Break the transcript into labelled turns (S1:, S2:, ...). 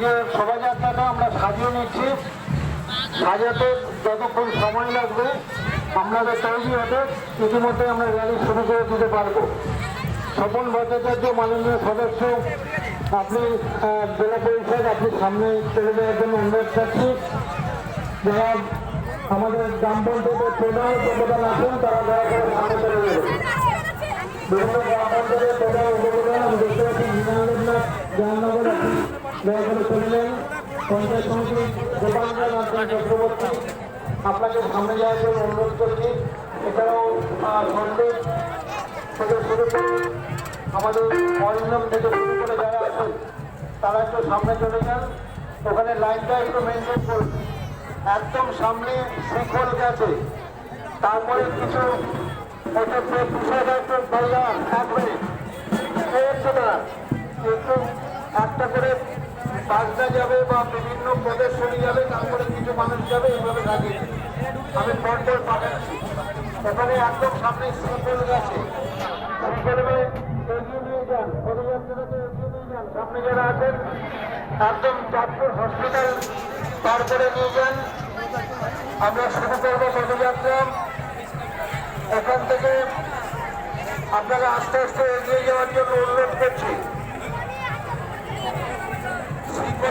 S1: যে শোভাযাত্রাটা আমরা সাজিয়ে নিচ্ছি, সাজাতে যতক্ষণ সময় লাগবে আপনাদের তৈরি হতে ইতিমধ্যে আমরা র্যালি শুরু করে দিতে পারবো। স্বপন ভট্টাচার্য মাননীয় সদস্য, আপনি জেলা পরিষদ, আপনি সামনে চলে যাওয়ার জন্য অনুরোধ করছি। যারা আমাদের গ্রাম পঞ্চায়েতের প্রধান উপপ্রধান আছেন তারা দয়া করে সামনে চলে যাবেন। বিভিন্ন গ্রাম পঞ্চায়েতের প্রধান উপপ্রধান আমি দেখতে পাচ্ছি মৃণালনাথ জাহাননগর, আপনি দয়া করে চলে যান। পঞ্চায়েত সমিতির গোপালগঞ্জ নাথ চক্রবর্তী, আপনাকে সামনে যাওয়ার জন্য অনুরোধ করছি। এছাড়াও সন্দেশ থেকে শুরু করে আমাদের অরিন্দম থেকে শুরু করে যারা আছেন তারা একটু সামনে চলে যান। ওখানে লাইনটা একটু মেনটেন করুন। একদম সামনে শিখর গেছে, তারপরে কিছু একটু বললাম থাকবে একটু একটা করে বাজনা যাবে বা বিভিন্ন প্রদর্শনী যাবে, তারপরে কিছু মানুষ যাবে, এইভাবে লাগিয়ে আমি পরপর পাঠাচ্ছি। ওখানে একদম সামনে শিখর গেছে, শিখরে এগিয়ে নিয়ে যান, পদযাত্রাকে এগিয়ে নিয়ে যান। সামনে যারা আছেন একদম চাঁদপুর হসপিটাল তারপরে নিয়ে যান। আমরা শুরু করবো পদযাত্রা। এখান থেকে আপনারা আস্তে আস্তে এগিয়ে যাওয়ার জন্য অনুরোধ করছি।